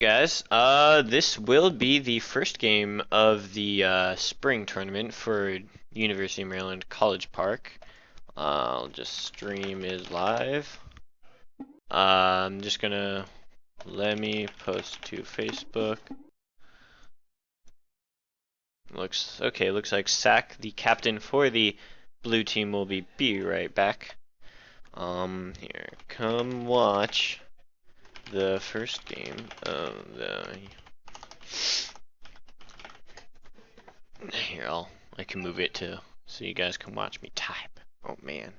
Guys, this will be the first game of the spring tournament for University of Maryland College Park. I'll just stream is live. I'm just gonna let me post to Facebook. Looks okay. Looks like Sack, the captain for the blue team, will be right back. Here, come watch the first game of the. Here, I can move it to so you guys can watch me type. Oh man.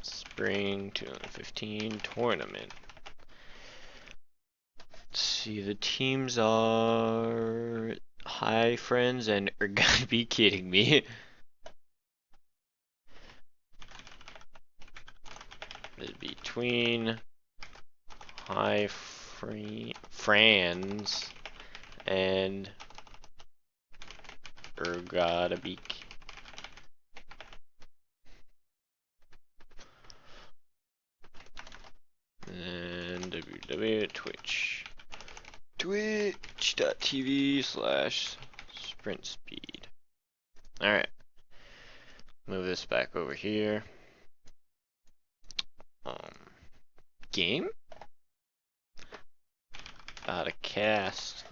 Spring 2015 tournament. Let's see, the teams are Hi Friends and Urgotta be kidding me. Between Hi Frands and Urgotta be and www.twitch twitch.tv/sprint speed. Alright. Move this back over here. Game? Out of cast.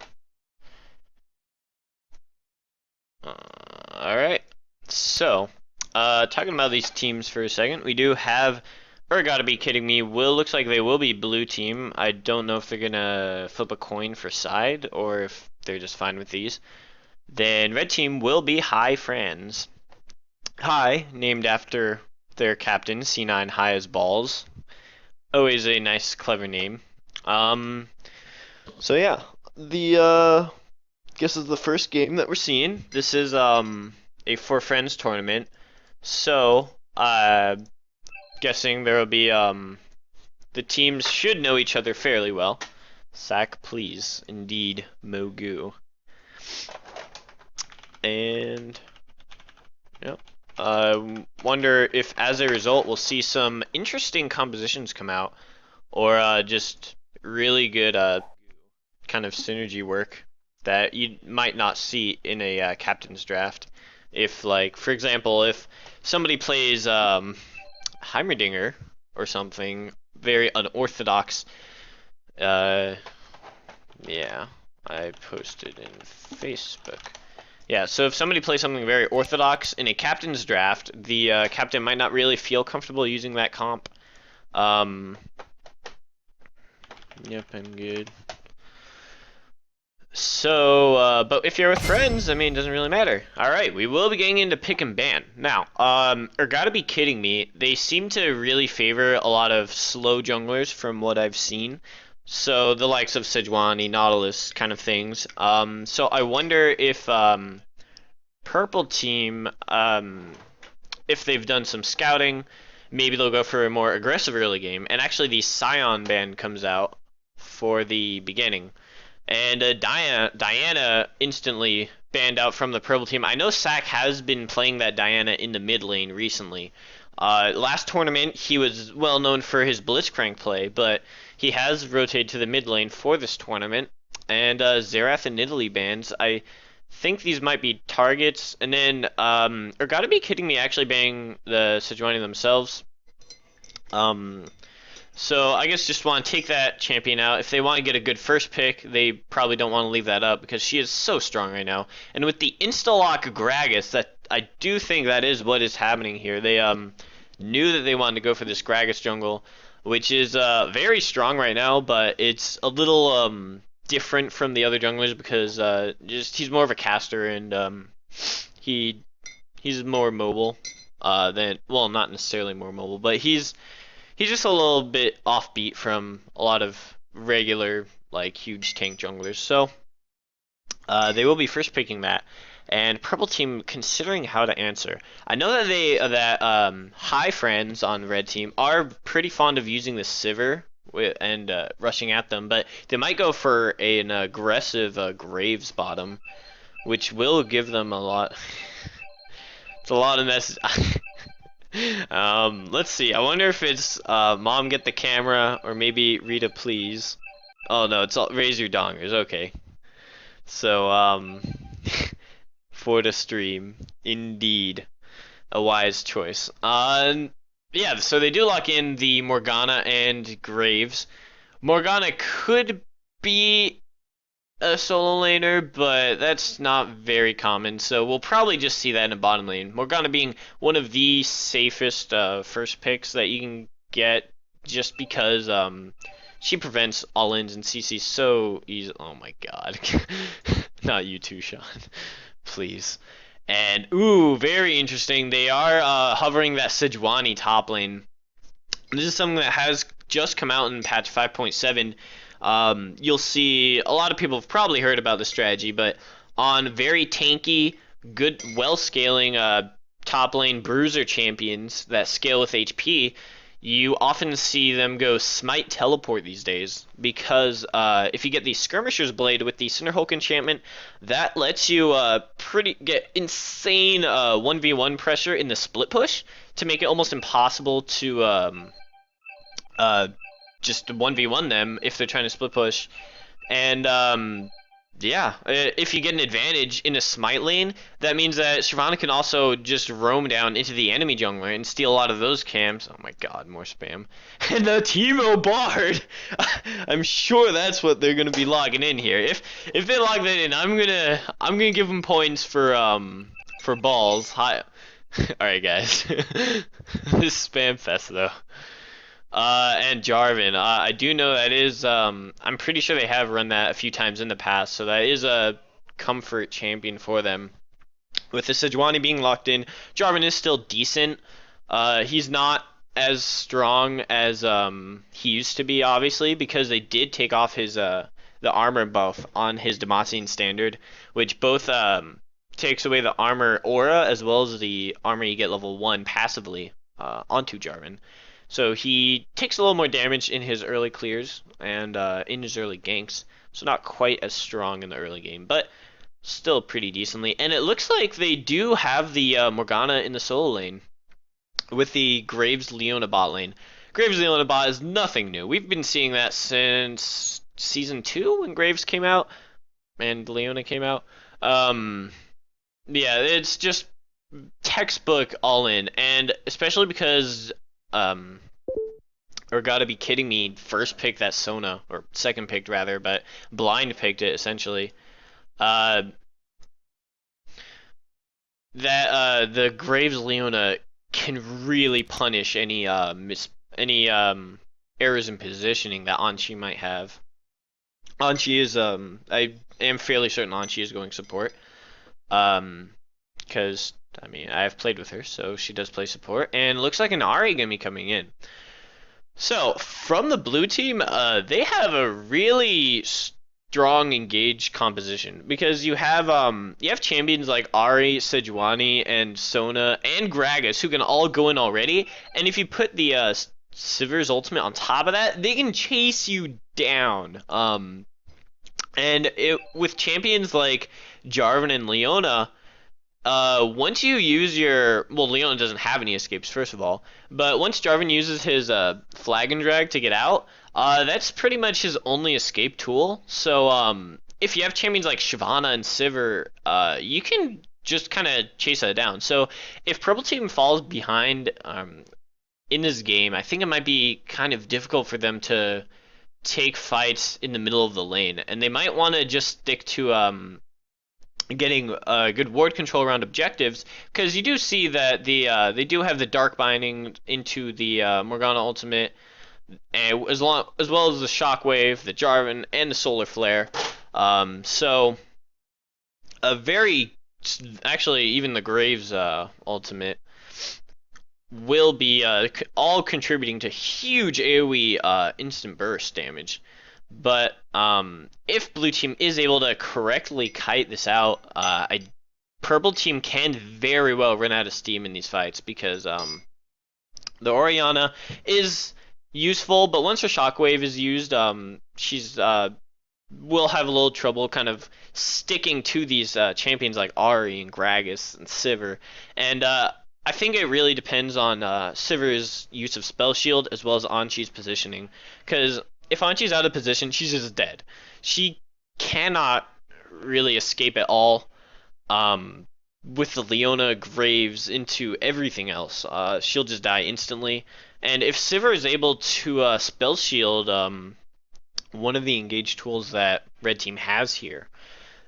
Alright. So, talking about these teams for a second, we do have Urgotta be kidding me. Looks like they will be blue team. I don't know if they're gonna flip a coin for side or if they're just fine with these. Then red team will be Hi Frands. Hi, named after their captain, C9 High as Balls. Always a nice, clever name. So yeah, the guess is the first game that we're seeing. This is a for friends tournament. So guessing there will be the teams should know each other fairly well. Sack, please, indeed, Mogu. And yep. Wonder if, as a result, we'll see some interesting compositions come out, or just really good kind of synergy work that you might not see in a captain's draft. If, like, for example, if somebody plays Heimerdinger or something very unorthodox, yeah, I posted in Facebook. Yeah, so if somebody plays something very orthodox in a captain's draft, the captain might not really feel comfortable using that comp. Yep, I'm good. So, but if you're with friends, I mean, it doesn't really matter. Alright, we will be getting into pick and ban. Now, Urgotta be kidding me, they seem to really favor a lot of slow junglers from what I've seen. So, the likes of Sejuani, Nautilus kind of things. So I wonder if, purple team, if they've done some scouting, maybe they'll go for a more aggressive early game. And actually, the Scion ban comes out for the beginning. And Diana instantly banned out from the purple team. I know Sack has been playing that Diana in the mid lane recently. Last tournament, he was well known for his Blitzcrank play, but he has rotated to the mid lane for this tournament. And Xerath and Nidalee bans. I think these might be targets. And then, Urgotta be kidding me, actually banning the Sejuani themselves. So I guess just want to take that champion out. If they want to get a good first pick, they probably don't want to leave that up because she is so strong right now. And with the insta-lock Gragas, that I do think that is what is happening here. They knew that they wanted to go for this Gragas jungle, which is very strong right now, but it's a little different from the other junglers because just he's more of a caster and he's more mobile than, well, not necessarily more mobile, but he's just a little bit offbeat from a lot of regular, like, huge tank junglers. So, they will be first picking that. And purple team considering how to answer. I know that Hi Friends on red team are pretty fond of using the Sivir and rushing at them, but they might go for an aggressive Graves bottom, which will give them a lot. It's a lot of mess. Let's see. I wonder if it's Mom get the camera or maybe Rita please. Oh no, it's all, raise your dongers. Okay. So for the stream, indeed, a wise choice. Yeah. So they do lock in the Morgana and Graves. Morgana could be a solo laner, but that's not very common, so we'll probably just see that in a bottom lane. Morgana being one of the safest first picks that you can get just because she prevents all-ins and CC so easy. Oh my god. Not you too, Sean. Please. And, ooh, very interesting. They are hovering that Sejuani top lane. This is something that has just come out in patch 5.7. You'll see a lot of people have probably heard about this strategy, but on very tanky, good, well scaling top lane bruiser champions that scale with HP, you often see them go smite teleport these days because if you get the skirmisher's blade with the Cinderhulk enchantment, that lets you get insane 1v1 pressure in the split push to make it almost impossible to uh, just 1v1 them if they're trying to split push. And yeah, if you get an advantage in a smite lane, that means that Shyvana can also just roam down into the enemy jungler and steal a lot of those camps. Oh my god, more spam. And the Teemo Bard! I'm sure that's what they're gonna be logging in here. If they log that in, I'm gonna give them points for balls. Hi. Alright guys. This spam fest though. And Jarvan. I do know that is, I'm pretty sure they have run that a few times in the past, so that is a comfort champion for them. With the Sejuani being locked in, Jarvan is still decent. He's not as strong as he used to be, obviously, because they did take off his the armor buff on his Demacian standard, which both takes away the armor aura as well as the armor you get level 1 passively onto Jarvan. So he takes a little more damage in his early clears and in his early ganks. So not quite as strong in the early game, but still pretty decently. And it looks like they do have the Morgana in the solo lane with the Graves Leona bot lane. Graves Leona bot is nothing new. We've been seeing that since season 2 when Graves came out and Leona came out. Yeah, it's just textbook all in, and especially because or gotta be kidding me, first pick that Sona, or second picked rather, but blind picked it essentially. The Graves Leona can really punish any errors in positioning that Anchi might have. Anchi is I am fairly certain Anchi is going support. Because I mean I've played with her, so she does play support, and it looks like an Ahri gonna be coming in. So from the blue team, they have a really strong engaged composition because you have champions like Ahri, Sejuani, and Sona, and Gragas who can all go in already, and if you put the Sivir's ultimate on top of that, they can chase you down. And with champions like Jarvan and Leona, once you use your, well, Leona doesn't have any escapes, first of all, but once Jarvan uses his flag and drag to get out, that's pretty much his only escape tool. So if you have champions like Shyvana and Sivir, you can just kind of chase that down. So if Purple Team falls behind in this game, I think it might be kind of difficult for them to take fights in the middle of the lane, and they might want to just stick to getting good ward control around objectives, because you do see that they do have the dark binding into the Morgana ultimate, and as well as the shockwave, the Jarvan, and the solar flare. So a very, actually even the Graves ultimate will be all contributing to huge AoE instant burst damage. But if blue team is able to correctly kite this out, purple team can very well run out of steam in these fights, because the Orianna is useful, but once her shockwave is used, she's will have a little trouble kind of sticking to these champions like Ahri and Gragas and Sivir. And I think it really depends on Sivir's use of Spell Shield as well as Anchi's positioning. Because if Anchi's out of position, she's just dead. She cannot really escape at all. With the Leona Graves into everything else, she'll just die instantly. And if Sivir is able to Spell Shield one of the engaged tools that Red Team has here,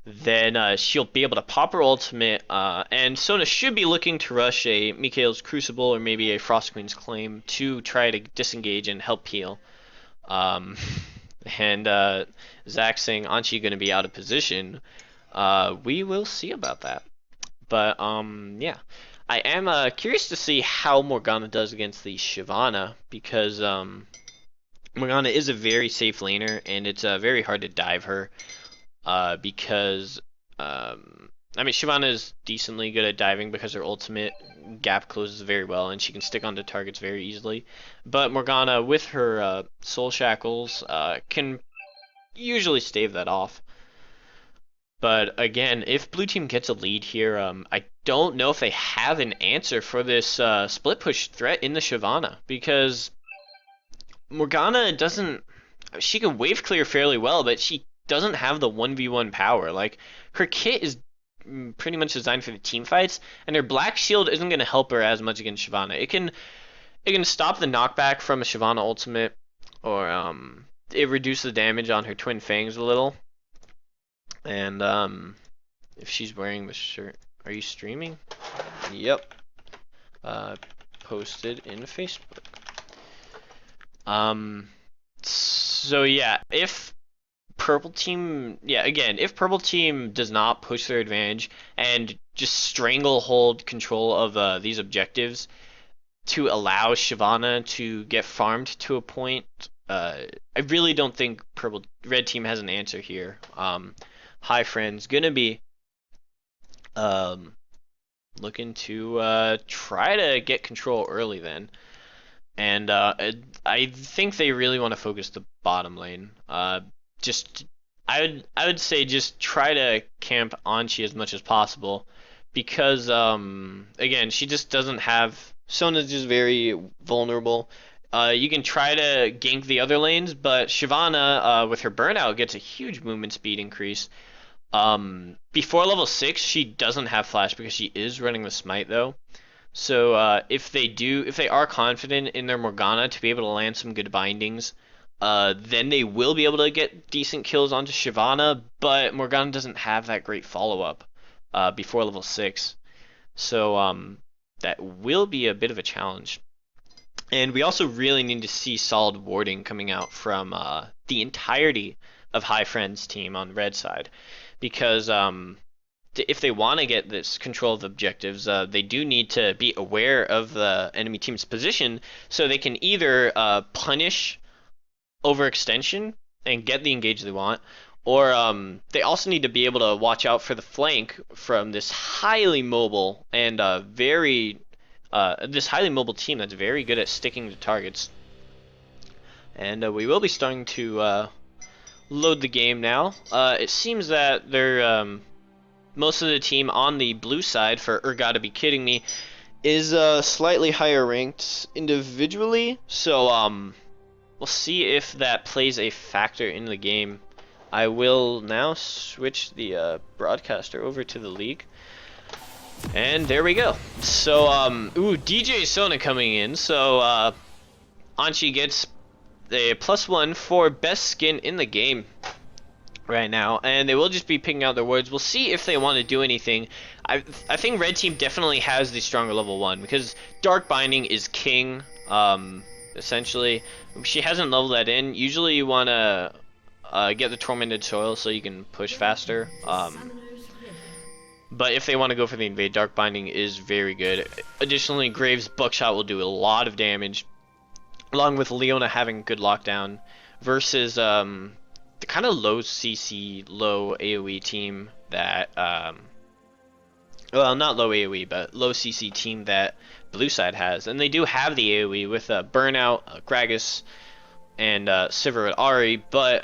then she'll be able to pop her ultimate, and Sona should be looking to rush a Mikhail's Crucible or maybe a Frost Queen's Claim to try to disengage and help heal. Um, and Zach saying Anchi going to be out of position. We will see about that. But yeah, I am curious to see how Morgana does against the Shyvana because Morgana is a very safe laner and it's very hard to dive her. Because I mean Shyvana is decently good at diving because her ultimate gap closes very well and she can stick onto targets very easily. But Morgana with her soul shackles can usually stave that off. But again, if blue team gets a lead here, I don't know if they have an answer for this split push threat in the Shyvana because Morgana doesn't. She can wave clear fairly well, but she doesn't have the 1v1 power. Like, her kit is pretty much designed for the team fights, and her black shield isn't going to help her as much against Shyvana. It can stop the knockback from a Shyvana ultimate, or it reduces the damage on her twin fangs a little. And if she's wearing the shirt, are you streaming? Yep. Posted in Facebook. So yeah, if purple team, if purple team does not push their advantage and just stranglehold control of these objectives to allow Shyvana to get farmed to a point, I really don't think red team has an answer here. Hi friends, gonna be looking to try to get control early then. And I think they really want to focus the bottom lane. Just I would say just try to camp Anchi as much as possible because again she just doesn't have Sona's just very vulnerable. You can try to gank the other lanes, but Shyvana with her burnout gets a huge movement speed increase. Before level 6 she doesn't have flash because she is running the smite though. So if they are confident in their Morgana to be able to land some good bindings, then they will be able to get decent kills onto Shyvana, but Morgana doesn't have that great follow-up before level 6. So that will be a bit of a challenge. And we also really need to see solid warding coming out from the entirety of High Friends team on the red side. Because if they want to get this control of objectives, they do need to be aware of the enemy team's position so they can either punish overextension and get the engage they want, or they also need to be able to watch out for the flank from this highly mobile and this highly mobile team that's very good at sticking to targets. And we will be starting to load the game now. It seems that they're most of the team on the blue side, for Urgotta be kidding me, is slightly higher ranked individually. So we'll see if that plays a factor in the game. I will now switch the broadcaster over to the league. And there we go. So DJ Sona coming in. So Anchi gets a +1 for best skin in the game right now, and they will just be picking out their words. We'll see if they want to do anything. I think red team definitely has the stronger level 1 because dark binding is king. Essentially she hasn't leveled that in. Usually you want to get the tormented soil so you can push faster, but if they want to go for the invade, dark binding is very good. Additionally, Graves buckshot will do a lot of damage, along with Leona having good lockdown versus the kind of low CC, low AoE team that, well, not low AoE, but low CC team that blue side has. And they do have the AoE with Burnout, Gragas, and Sivir at Ahri, but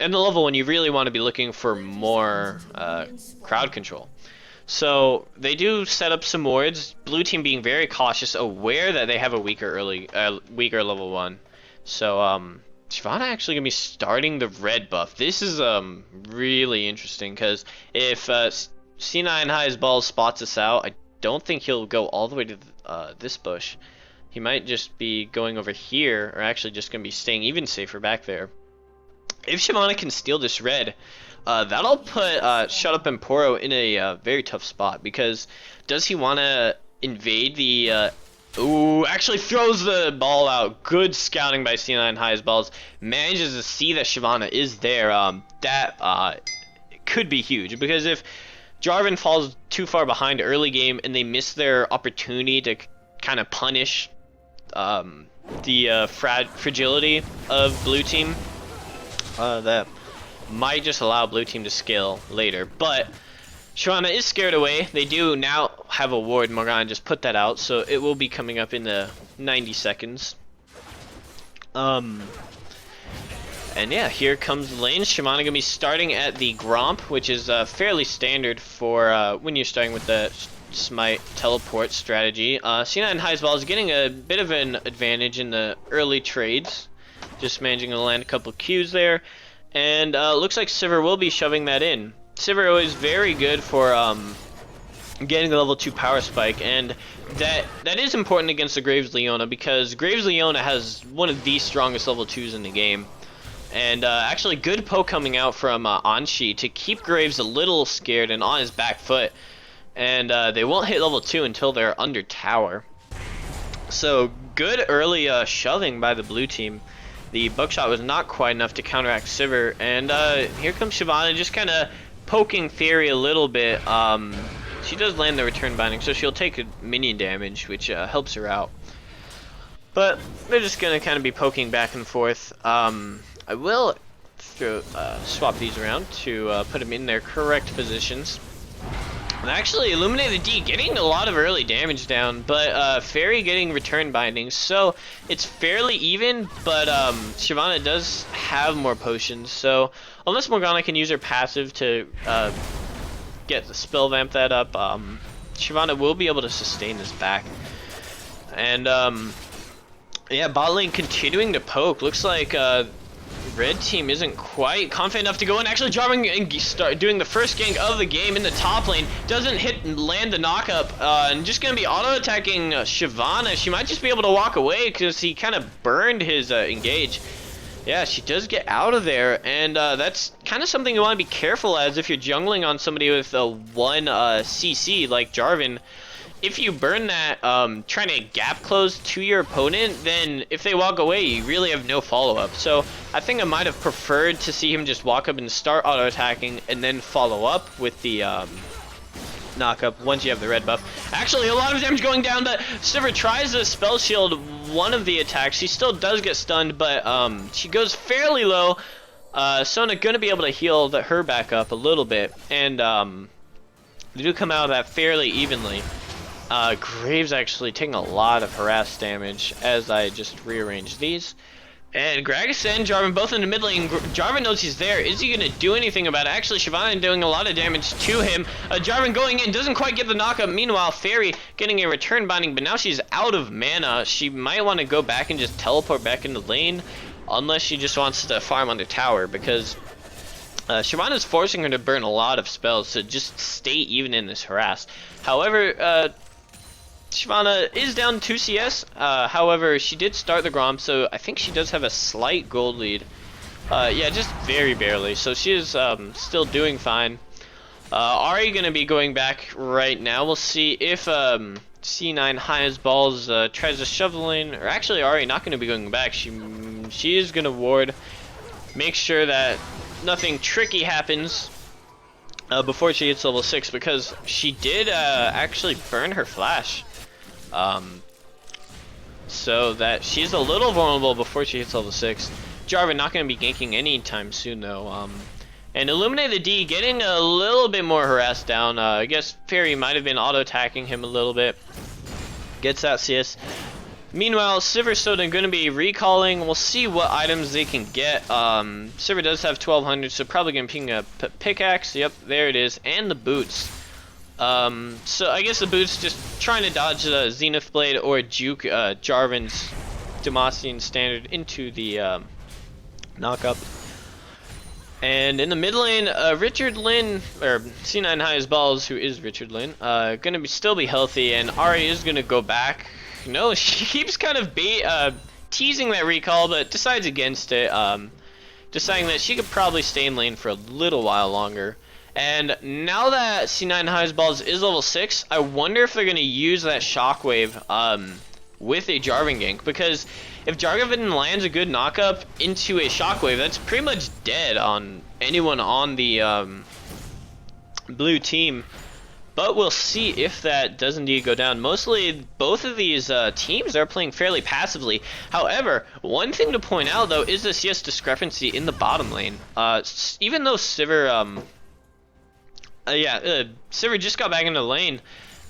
in the level 1 you really want to be looking for more crowd control. So they do set up some wards. Blue team being very cautious, aware that they have a weaker level 1. So Shyvana actually gonna be starting the red buff. This is really interesting because if C9 High's Balls spots us out, I don't think he'll go all the way to this bush. He might just be going over here, or actually just gonna be staying even safer back there. If Shyvana can steal this red, that'll put Shut Up and Poro in a very tough spot, because does he want to invade the... Ooh, actually throws the ball out. Good scouting by C9 High's Balls. Manages to see that Shyvana is there. That could be huge, because if Jarvan falls too far behind early game and they miss their opportunity to kind of punish the fragility of blue team, that might just allow blue team to scale later. But Shyvana is scared away. They do now have a ward. Morgana just put that out, so it will be coming up in the 90 seconds. And yeah, here comes the lane. Shyvana gonna be starting at the Gromp, which is fairly standard for when you're starting with the Smite teleport strategy. C9 High's Ball is getting a bit of an advantage in the early trades, just managing to land a couple Qs there. And looks like Sivir will be shoving that in. Sivir is very good for getting the level 2 power spike, and that is important against the Graves Leona, because Graves Leona has one of the strongest level 2s in the game. And actually good poke coming out from Anshi to keep Graves a little scared and on his back foot. And they won't hit level 2 until they're under tower. So good early shoving by the blue team. The buckshot was not quite enough to counteract Sivir, and here comes Shyvana just kind of poking Theory a little bit. She does land the return binding, so she'll take a minion damage, which helps her out. But they're just going to kind of be poking back and forth. I will swap these around to put them in their correct positions. And actually, Illuminate the D getting a lot of early damage down, but Fairy getting return bindings, so it's fairly even, but Shyvana does have more potions, so unless Morgana can use her passive to get the spell vamp that up, Shyvana will be able to sustain this back. And yeah, bot lane continuing to poke. Looks like red team isn't quite confident enough to go in. Actually, Jarvan and start doing the first gank of the game in the top lane. Doesn't hit and land the knockup, and just gonna be auto attacking Shyvana. She might just be able to walk away because he kind of burned his engage. Yeah, she does get out of there, and that's kind of something you want to be careful as if you're jungling on somebody with a 1 CC like Jarvan. If you burn that trying to gap close to your opponent, then if they walk away, you really have no follow-up. So I think I might have preferred to see him just walk up and start auto-attacking and then follow up with the knock-up once you have the red buff. Actually, a lot of damage going down, but Sivir tries to spell shield one of the attacks. She still does get stunned, but she goes fairly low. Sona going to be able to heal her back up a little bit, and they do come out of that fairly evenly. Graves actually taking a lot of harass damage as I just rearrange these. And Gragas and Jarvan both in the mid lane. Jarvan knows he's there. Is he going to do anything about it? Actually, Shyvana doing a lot of damage to him. Jarvan going in, doesn't quite get the knockup. Meanwhile, Fairy getting a return binding, but now she's out of mana. She might want to go back and just teleport back into lane, unless she just wants to farm on the tower, because Shyvana's forcing her to burn a lot of spells to just stay even in this harass. However, Shyvana is down 2 CS, however, she did start the Grom, so I think she does have a slight gold lead. Yeah, just very barely, so she is still doing fine. Ahri going to be going back right now. We'll see if C9 High's Balls tries to shove the lane, or actually Ahri not going to be going back. She is going to ward, make sure that nothing tricky happens before she hits level 6, because she did actually burn her flash. So that she's a little vulnerable before she hits level 6. Jarvan not going to be ganking anytime soon though. And Illuminate the D getting a little bit more harassed down. I guess Fairy might have been auto-attacking him a little bit. Gets that CS. Meanwhile, Sivir Soda going to be recalling. We'll see what items they can get. Sivir does have 1200, so probably going to ping a pickaxe. Yep, there it is. And the boots. So I guess the boots just trying to dodge the Zenith Blade or juke Jarvan's Demacian standard into the knockup. And in the mid lane, Richard Lynn, or C9 Highest Balls, who is Richard Lynn, gonna still be healthy, and Ahri is gonna go back. No, she keeps kind of teasing that recall, but decides against it, deciding that she could probably stay in lane for a little while longer. And now that C9 Highest Balls is level 6, I wonder if they're gonna use that Shockwave with a Jarvan gank, because if Jarvan lands a good knockup into a Shockwave, that's pretty much dead on anyone on the blue team. But we'll see if that does indeed go down. Mostly, both of these teams are playing fairly passively. However, one thing to point out, though, is the CS discrepancy in the bottom lane. Even though Sivir, Sivir just got back into the lane,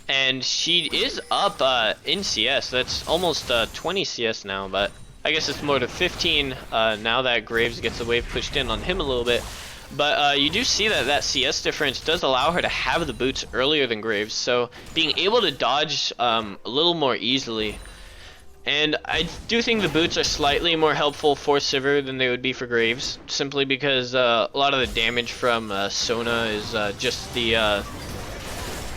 and she is up in CS. That's almost 20 CS now, but I guess it's more to 15 now that Graves gets the wave pushed in on him a little bit. But you do see that CS difference does allow her to have the boots earlier than Graves, so being able to dodge a little more easily. And I do think the boots are slightly more helpful for Sivir than they would be for Graves, simply because a lot of the damage from Sona is just the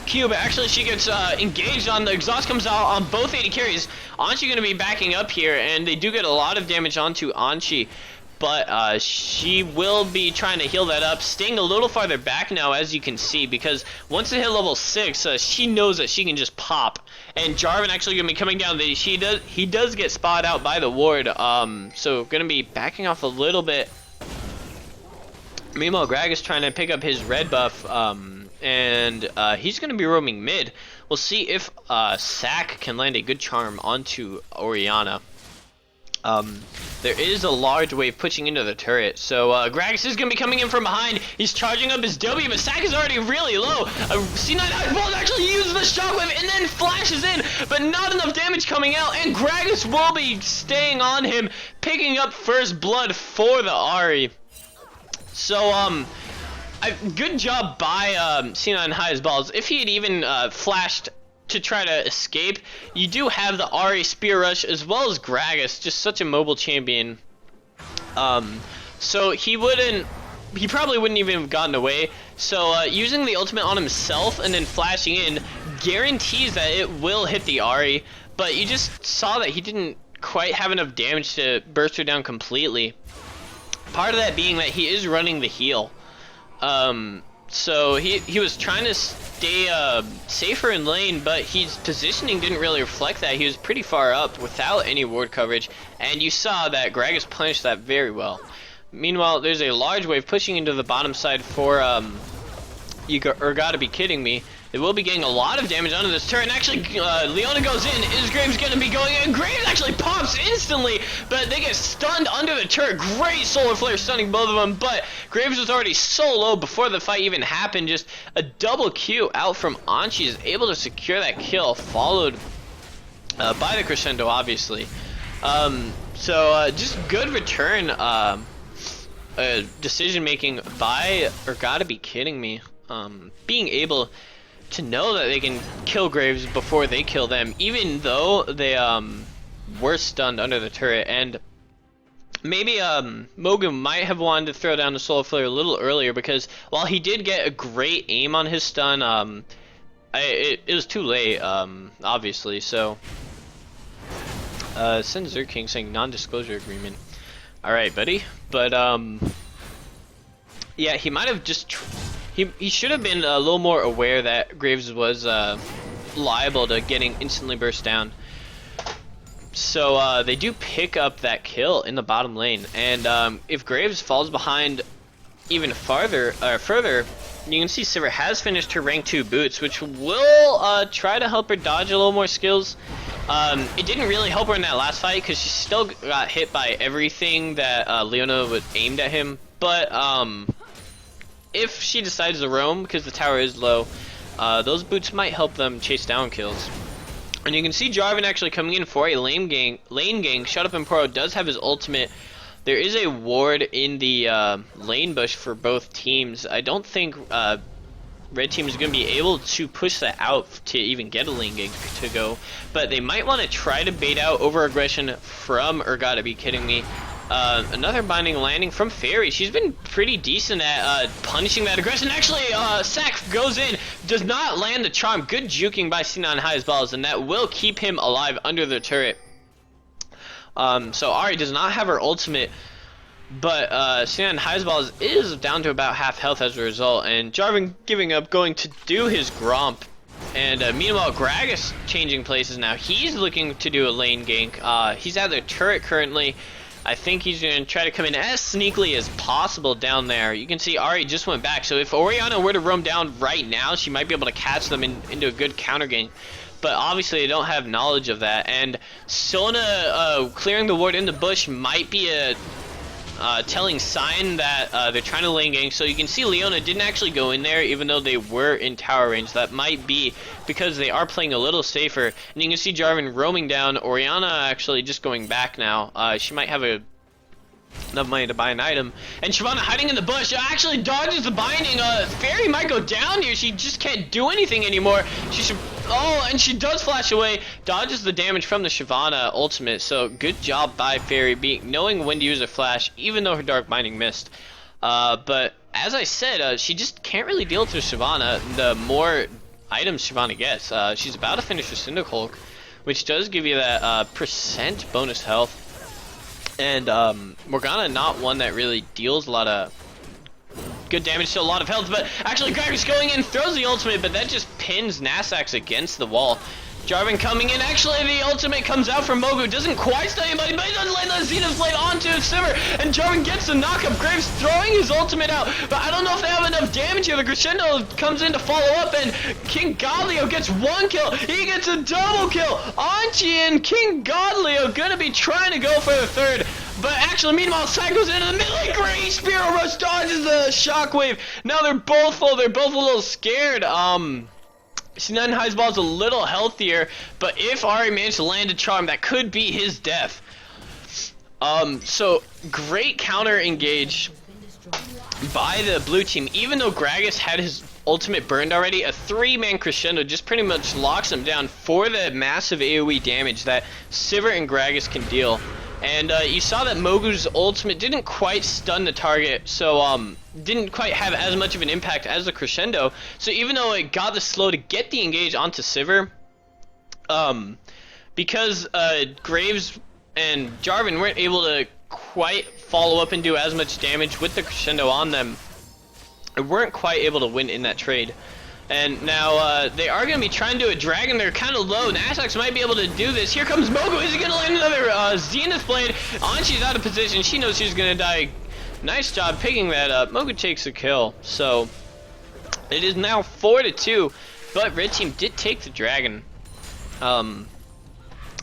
Cube. Actually, she gets engaged on the exhaust, comes out on both AD carries. Anchi going to be backing up here, and they do get a lot of damage onto Anchi, but she will be trying to heal that up, staying a little farther back now, as you can see, because once they hit level 6, she knows that she can just pop. And Jarvan actually going to be coming down. He does get spotted out by the ward, so going to be backing off a little bit. Meanwhile, Greg is trying to pick up his red buff, and he's going to be roaming mid. We'll see if Sack can land a good charm onto Orianna. There is a large wave pushing into the turret, so Gragas is going to be coming in from behind. He's charging up his W, but Sack is already really low. C9 Highest Balls actually uses the shockwave and then flashes in, but not enough damage coming out, and Gragas will be staying on him, picking up first blood for the Ahri. So, good job by C9 Highest Balls. If he had even flashed to try to escape, you do have the Ahri Spear Rush as well as Gragas, just such a mobile champion. So he probably wouldn't even have gotten away. So using the ultimate on himself and then flashing in guarantees that it will hit the Ahri, but you just saw that he didn't quite have enough damage to burst her down completely. Part of that being that he is running the heal. So he was trying to stay safer in lane, but his positioning didn't really reflect that. He was pretty far up without any ward coverage, and you saw that Gragas punished that very well. Meanwhile, there's a large wave pushing into the bottom side for Urgotta be kidding me. They will be getting a lot of damage onto this turret, and actually Leona goes in. Is Graves going to be going in? Graves actually pops instantly, but they get stunned under the turret. Great solar flare stunning both of them, but Graves was already so low before the fight even happened. Just a double Q out from Anchi is able to secure that kill, followed by the crescendo, obviously. Just good return decision making by Urgotta be kidding me. Being able to know that they can kill Graves before they kill them, even though they were stunned under the turret. And maybe Mogu might have wanted to throw down the solar flare a little earlier, because while he did get a great aim on his stun, it was too late, obviously. So Send Zerking saying non-disclosure agreement. All right, buddy. But yeah, he might have just he should have been a little more aware that Graves was liable to getting instantly burst down. So they do pick up that kill in the bottom lane, and if Graves falls behind even further, you can see Sivir has finished her rank 2 boots, which will try to help her dodge a little more skills. It didn't really help her in that last fight because she still got hit by everything that Leona would aimed at him. But if she decides to roam, because the tower is low, those boots might help them chase down kills. And you can see Jarvan actually coming in for a lane gang. Shut Up and Pro does have his ultimate. There is a ward in the lane bush for both teams. I don't think red team is going to be able to push that out to even get a lane gank to go. But they might want to try to bait out over aggression from Urgotta. Be kidding me. Another binding landing from Fairy. She's been pretty decent at punishing that aggression. Actually, Sack goes in, does not land the charm. Good juking by C9 High's balls, and that will keep him alive under the turret. So Ari does not have her ultimate, but C9 High's balls is down to about half health as a result, and Jarvan giving up, going to do his Gromp. And meanwhile, Gragas changing places now. He's looking to do a lane gank. He's at the turret currently. I think he's going to try to come in as sneakily as possible down there. You can see Ari just went back, so if Orianna were to roam down right now, she might be able to catch them into a good counter gank. But obviously they don't have knowledge of that, and Sona clearing the ward in the bush might be a telling sign that they're trying to lane gank. So you can see Leona didn't actually go in there even though they were in tower range. That might be because they are playing a little safer. And you can see Jarvan roaming down. Orianna actually just going back now. She might have enough money to buy an item. And Shyvana hiding in the bush actually dodges the binding. Fairy might go down here. She just can't do anything anymore. She should... Oh, and she does flash away. Dodges the damage from the Shyvana ultimate. So good job by Fairy knowing when to use a flash, even though her dark binding missed. But as I said, she just can't really deal with her Shyvana. The more items Shyvana gets, she's about to finish her Cinder Hulk, which does give you that percent bonus health. And Morgana, not one that really deals a lot of good damage to a lot of health, but actually Gragas going in, throws the ultimate, but that just pins Nasax against the wall. Jarvan coming in, actually the ultimate comes out from Mogu, doesn't quite stun anybody, but he doesn't land the Zenith Blade onto his Sivir, and Jarvan gets the knockup. Graves throwing his ultimate out, but I don't know if they have enough damage here. The Crescendo comes in to follow up, and King Godleo gets one kill. He gets a double kill. Anchi and King Godleo gonna be trying to go for the third. But actually, meanwhile, Sai goes into the middle lane. Great Spear Rush dodges the shockwave. Now they're both full. They're both a little scared. C9 High's ball is a little healthier, but if Ari managed to land a charm, that could be his death. So great counter engage by the blue team. Even though Gragas had his ultimate burned already, a 3-man Crescendo just pretty much locks him down for the massive AoE damage that Sivir and Gragas can deal. And you saw that Mogu's ultimate didn't quite stun the target, so didn't quite have as much of an impact as the Crescendo. So even though it got the slow to get the engage onto Sivir, because Graves and Jarvan weren't able to quite follow up and do as much damage with the Crescendo on them, they weren't quite able to win in that trade. And now they are going to be trying to do a dragon. They're kind of low. Nasax might be able to do this. Here comes Mogu. Is he going to land another Zenith Blade? Anshi's out of position. She knows she's going to die. Nice job picking that up. Mogu takes a kill. So it is now 4-2. But red team did take the dragon.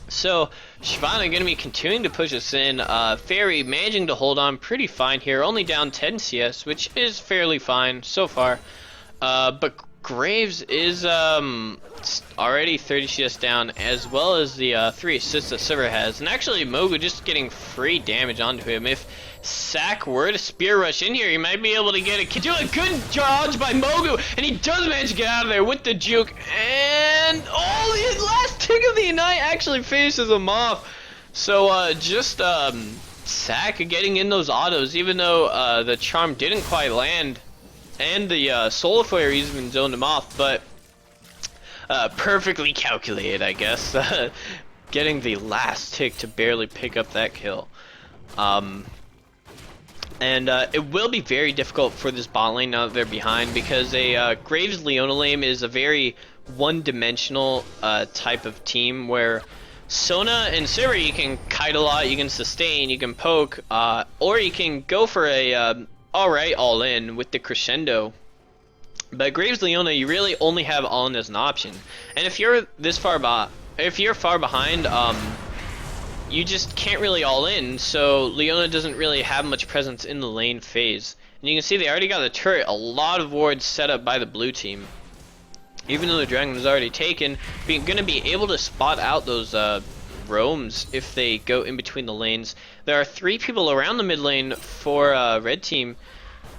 So Shyvana going to be continuing to push us in. Fairy managing to hold on pretty fine here. Only down 10 CS, which is fairly fine so far. But Graves is already 30 CS down, as well as the 3 assists that Sivir has. And actually, Mogu just getting free damage onto him. If Sack were to spear rush in here, he might be able to get do a good dodge by Mogu, and he does manage to get out of there with the juke. And oh, the last tick of the night actually finishes him off. So just Sack getting in those autos, even though the charm didn't quite land. And the Solar Flare even zoned him off, but perfectly calculated, I guess. Getting the last tick to barely pick up that kill. And it will be very difficult for this bot lane now that they're behind, because a Graves Leona lane is a very one-dimensional type of team where Sona and Sivir, you can kite a lot, you can sustain, you can poke, or you can go for a alright all-in with the Crescendo. But Graves Leona, you really only have all-in as an option. And if you're this far behind, you just can't really all-in, so Leona doesn't really have much presence in the lane phase. And you can see they already got the turret, a lot of wards set up by the blue team. Even though the dragon was already taken, we're going to be able to spot out those roams if they go in between the lanes. There are 3 people around the mid lane for red team,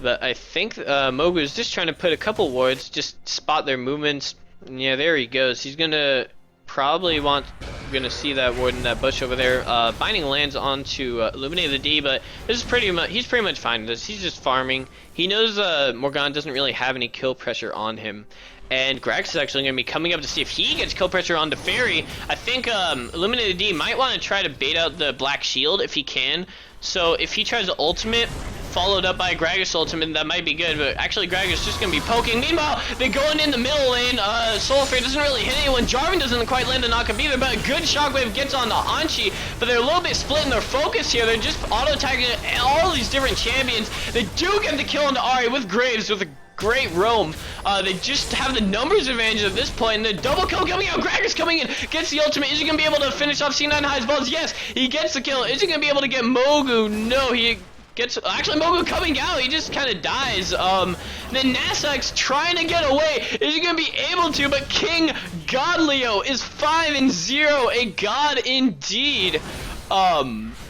But I think Mogu is just trying to put a couple wards, just spot their movements. Yeah, there he goes. He's gonna probably gonna see that ward in that bush over there. Binding lands onto Illuminate the D, but this is he's pretty much fine with this. He's just farming. He knows Morgan doesn't really have any kill pressure on him. And Grax is actually going to be coming up to see if he gets kill pressure onto Fairy. I think Illuminated D might want to try to bait out the Black Shield if he can. So if he tries the ultimate, followed up by a Gragas ultimate, that might be good. But actually Gragas is just going to be poking. Meanwhile, they're going in the middle lane. Soulfare doesn't really hit anyone. Jarvan doesn't quite land a knock-up either, but a good shockwave gets on the Anchi. But they're a little bit split in their focus here. They're just auto-attacking all these different champions. They do get the kill onto Ahri with Graves with a great roam. They just have the numbers advantage at this point, and the double kill coming out. Gragas coming in, gets the ultimate. Is he gonna be able to finish off C9 High's balls? Yes, he gets the kill. Is he gonna be able to get Mogu? No, he gets, actually Mogu coming out, he just kind of dies. Then Nasak's trying to get away. Is he gonna be able to? But King Godleo is 5-0, a god indeed.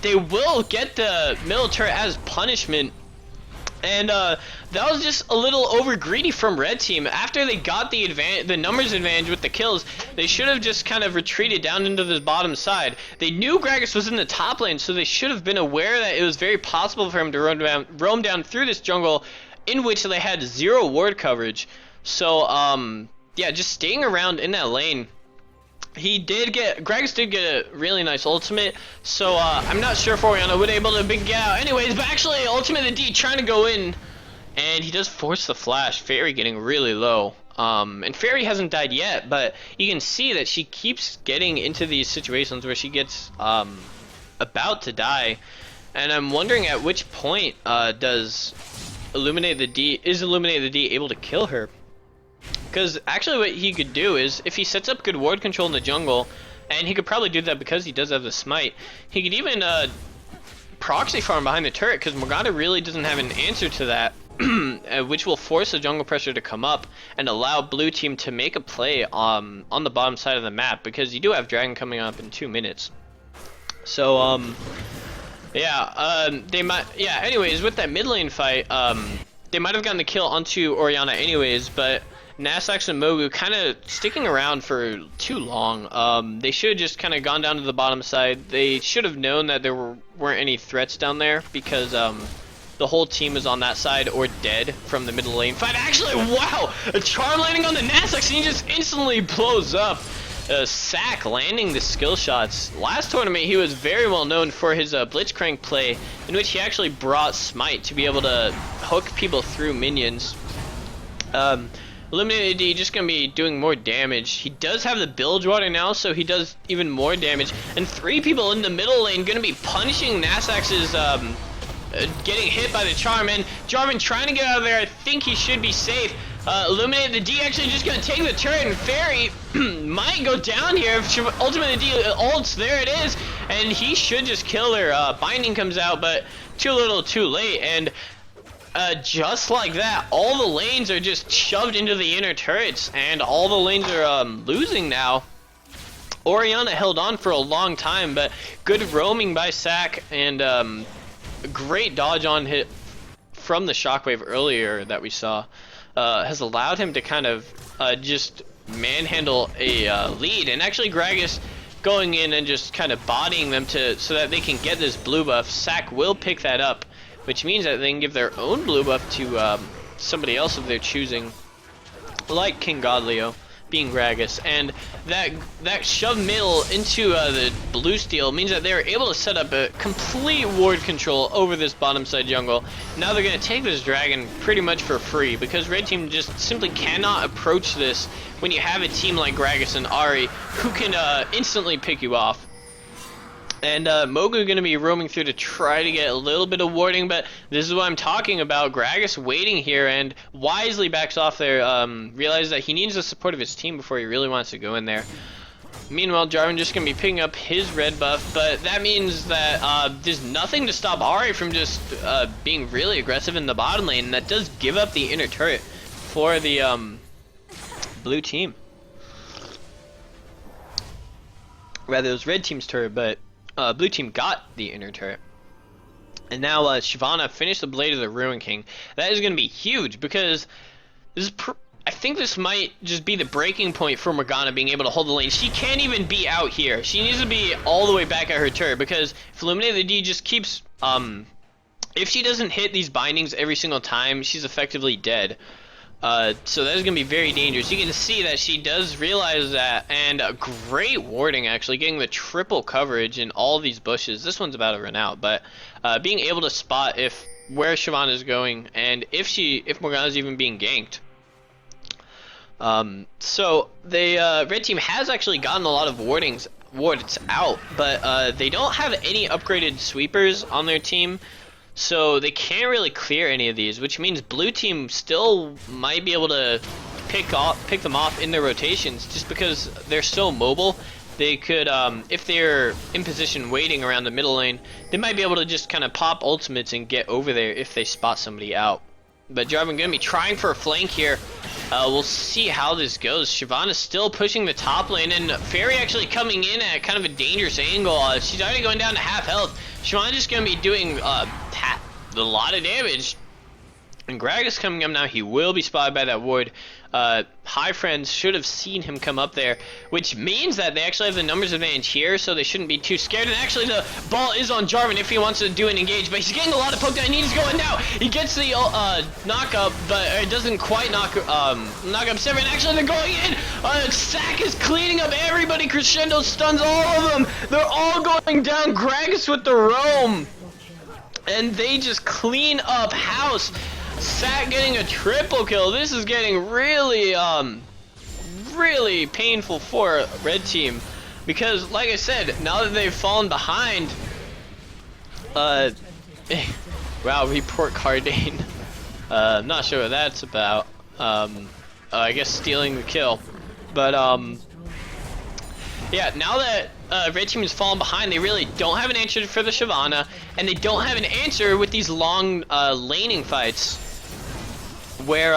They will get the middle turret as punishment. And that was just a little over greedy from Red Team. After they got the numbers advantage with the kills, they should have just kind of retreated down into the bottom side. They knew Gragas was in the top lane, so they should have been aware that it was very possible for him to roam down through this jungle, in which they had 0 ward coverage. So yeah, just staying around in that lane. Gragas did get a really nice ultimate, so I'm not sure if Orianna would be able to get out anyways, but actually ultimate the D trying to go in, and he does force the flash. Fairy getting really low, and Fairy hasn't died yet, but you can see that she keeps getting into these situations where she gets about to die, and I'm wondering at which point is Illuminate the D able to kill her? Because actually what he could do is, if he sets up good ward control in the jungle, and he could probably do that because he does have the smite, he could even proxy farm behind the turret, because Morgana really doesn't have an answer to that, which will force the jungle pressure to come up and allow blue team to make a play on the bottom side of the map, because you do have Dragon coming up in 2 minutes. So anyways, with that mid lane fight, they might have gotten the kill onto Orianna anyways, but Nasax and Mogu kind of sticking around for too long. They should have just kind of gone down to the bottom side. They should have known that there weren't any threats down there, because the whole team is on that side or dead from the middle lane fight. Actually, wow! A charm landing on the Nasax, and he just instantly blows up. Sack landing the skill shots. Last tournament, he was very well known for his Blitzcrank play, in which he actually brought Smite to be able to hook people through minions. Illuminated D just gonna be doing more damage. He does have the bilge water now, so he does even more damage. And 3 people in the middle lane gonna be punishing Nasax's getting hit by the charm. And Jarvan trying to get out of there. I think he should be safe. Illuminated the D actually just gonna take the turret, and Fairy might go down here. If Ultimate D ults, there it is, and he should just kill her. Binding comes out, but too little, too late, and just like that, all the lanes are just shoved into the inner turrets, and all the lanes are losing now. Orianna held on for a long time, but good roaming by Sack, and great dodge on hit from the shockwave earlier that we saw has allowed him to kind of just manhandle a lead, and actually Gragas going in and just kind of bodying them so that they can get this blue buff. Sack will pick that up, which means that they can give their own blue buff to somebody else of their choosing, like King Godleo, being Gragas. And that shove middle into the blue steel means that they're able to set up a complete ward control over this bottom side jungle. Now they're going to take this dragon pretty much for free, because red team just simply cannot approach this when you have a team like Gragas and Ahri who can instantly pick you off. And Mogu going to be roaming through to try to get a little bit of warding, but this is what I'm talking about. Gragas waiting here and wisely backs off there, realizes that he needs the support of his team before he really wants to go in there. Meanwhile, Jarvan just going to be picking up his red buff, but that means that there's nothing to stop Ahri from just being really aggressive in the bottom lane, and that does give up the inner turret for the blue team. Rather, it was red team's turret, but blue team got the inner turret. And now Shyvana finished the Blade of the Ruin King. That is going to be huge because this is I think this might just be the breaking point for Morgana being able to hold the lane. She can't even be out here. She needs to be all the way back at her turret because if Illuminate the D just keeps if she doesn't hit these bindings every single time, she's effectively dead. So that is going to be very dangerous. You can see that she does realize that, and a great warding actually, getting the triple coverage in all these bushes. This one's about to run out, but being able to spot where Shyvana is going and if Morgana's even being ganked. So the red team has actually gotten a lot of wards out, but they don't have any upgraded sweepers on their team. So they can't really clear any of these, which means blue team still might be able to pick them off in their rotations just because they're so mobile. They could, if they're in position waiting around the middle lane, they might be able to just kind of pop ultimates and get over there if they spot somebody out. But Jarvan gonna be trying for a flank here. We'll see how this goes. Shyvana's still pushing the top lane, and Fairy actually coming in at kind of a dangerous angle. She's already going down to half health. Shyvana's just gonna be doing a lot of damage. And Gragas coming up now. He will be spotted by that ward. High Friends should have seen him come up there, which means that they actually have the numbers advantage here, so they shouldn't be too scared. And actually the ball is on Jarvan if he wants to do an engage, but he's getting a lot of poke down. He's going now. He gets the knock up, but it doesn't quite knock up Sever. And actually they're going in. Sack is cleaning up everybody. Crescendo stuns all of them. They're all going down. Gragas with the roam, and they just clean up house. Sack getting a triple kill. This is getting really really painful for red team because, like I said, now that they've fallen behind, wow, report Cardane. I'm not sure what that's about. I guess stealing the kill, but yeah, now that red team has fallen behind, they really don't have an answer for the Shyvana, and they don't have an answer with these long laning fights where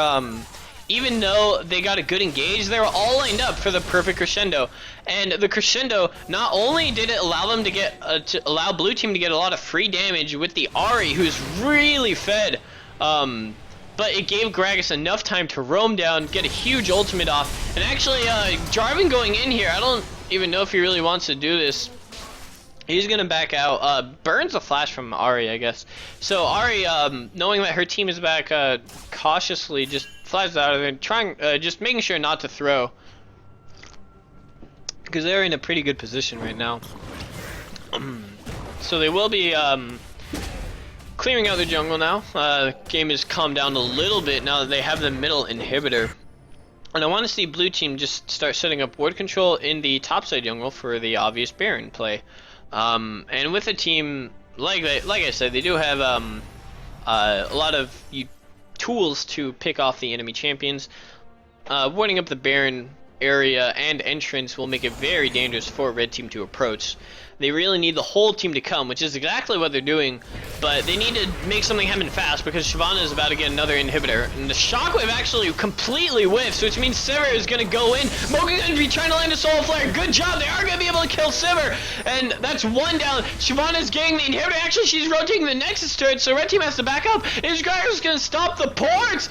even though they got a good engage, they were all lined up for the perfect crescendo. And the crescendo, not only did it allow them to allow blue team to get a lot of free damage with the Ahri, who's really fed, but it gave Gragas enough time to roam down, get a huge ultimate off. And actually, Jarvan going in here, I don't even know if he really wants to do this. He's gonna back out. Burns a flash from Ahri, I guess. So Ahri, knowing that her team is back, cautiously just flies out of there, trying, just making sure not to throw, because they're in a pretty good position right now. So they will be clearing out the jungle now. Game has calmed down a little bit now that they have the middle inhibitor. And I want to see blue team just start setting up ward control in the topside jungle for the obvious Baron play. And with a team like I said, they do have a lot of tools to pick off the enemy champions. Warding up the Baron area and entrance will make it very dangerous for red team to approach. They really need the whole team to come, which is exactly what they're doing, but they need to make something happen fast because Shyvana is about to get another inhibitor. And the shockwave actually completely whiffs, which means Sever is going to go in. Mocha going to be trying to land a soul flare. Good job. They are going to be able to kill Sever. And that's one down. Shyvana is getting the inhibitor. Actually, she's rotating the Nexus turret, so red team has to back up. Ishgar is going to stop the ports.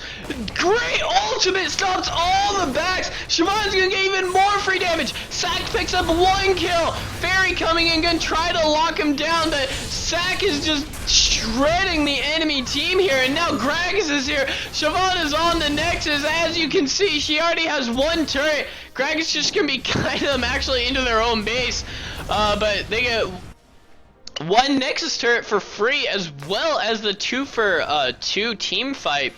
Great ultimate stops all the backs. Shyvana's going to get even more free damage. Sack picks up one kill. Fairy coming in, gonna try to lock him down, but Sack is just shredding the enemy team here, and now Gragas is here. Shyvana's on the Nexus. As you can see, she already has one turret. Gragas just gonna be guiding them actually into their own base, but they get one Nexus turret for free, as well as the 2 for 2 team fight.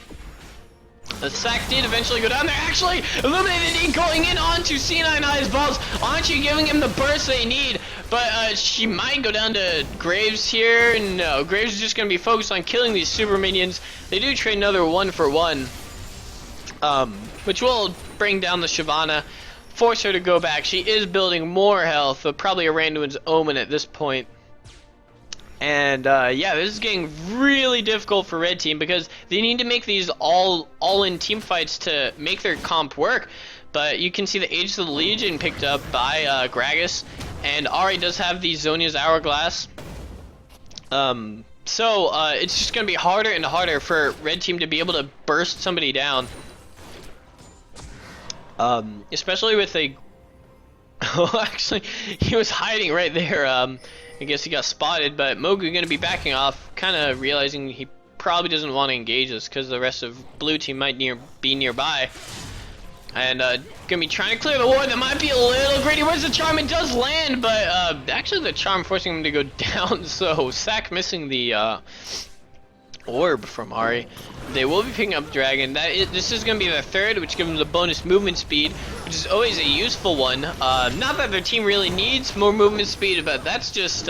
The Sack did eventually go down there. Actually, Illuminated going in onto C9i's balls. Anchi giving him the burst they need. But she might go down to Graves here. No, Graves is just going to be focused on killing these super minions. They do trade another 1 for 1. Which will bring down the Shyvana. Force her to go back. She is building more health. But probably a Randuin's Omen at this point. And yeah, this is getting really difficult for red team because they need to make these all-in team fights to make their comp work. But you can see the Aegis of the Legion picked up by Gragas, and Ahri does have the Zhonya's Hourglass. So, it's just gonna be harder and harder for red team to be able to burst somebody down. Especially with a... Oh, actually, he was hiding right there. I guess he got spotted, but Mogu gonna be backing off, kind of realizing he probably doesn't want to engage us because the rest of blue team might be nearby. And gonna be trying to clear the ward. That might be a little greedy. Where's the charm? It does land, but actually the charm forcing him to go down. So Sack missing the orb from Ari. They will be picking up Dragon. This is gonna be their third, which gives them the bonus movement speed, which is always a useful one. Not that their team really needs more movement speed, but that's just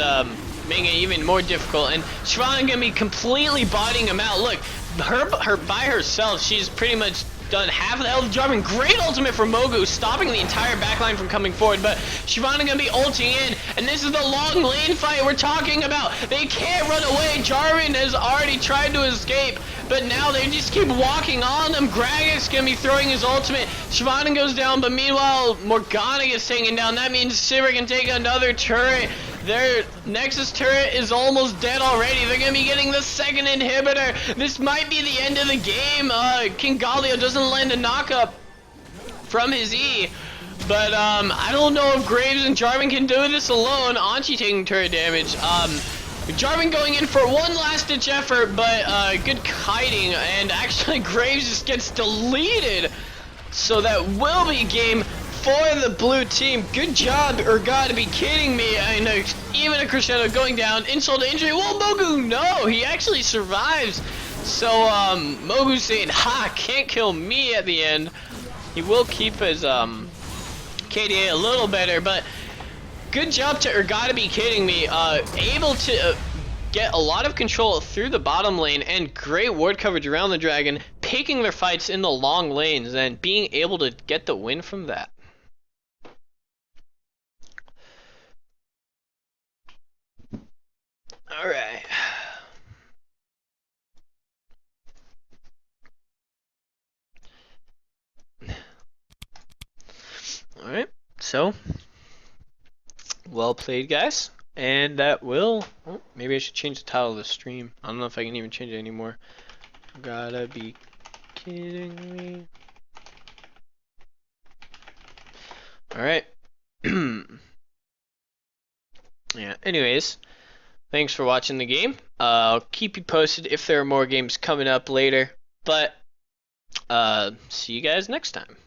making it even more difficult. And Shyvana gonna be completely botting him out. Look, her by herself, she's pretty much done half of the health of Jarvan. Great ultimate for Mogu, stopping the entire backline from coming forward, but Shyvana gonna be ulting in, and this is the long lane fight we're talking about. They can't run away. Jarvan has already tried to escape, but now they just keep walking on them. Gragas gonna be throwing his ultimate. Shyvana goes down, but meanwhile, Morgana gets taken down. That means Sivir can take another turret. Their Nexus turret is almost dead already. They're gonna be getting the second inhibitor. This might be the end of the game. King Galio doesn't land a knockup from his E, but I don't know if Graves and Jarvan can do this alone. Anchi taking turret damage. Jarvan going in for one last ditch effort, but good kiting, and actually Graves just gets deleted. So that will be game for the blue team. Good job, Urgotta, be kidding me. I know, even a crescendo going down, insult to injury. Well, Mogu, no, he actually survives. So, Mogu's saying, ha, can't kill me at the end. He will keep his, KDA a little better, but good job to Urgotta, be kidding me. Able to get a lot of control through the bottom lane and great ward coverage around the dragon, picking their fights in the long lanes and being able to get the win from that. Alright. Alright, so well played, guys. And that will, oh, maybe I should change the title of the stream. I don't know if I can even change it anymore. Gotta be kidding me. Alright. Yeah, anyways, thanks for watching the game. I'll keep you posted if there are more games coming up later. But see you guys next time.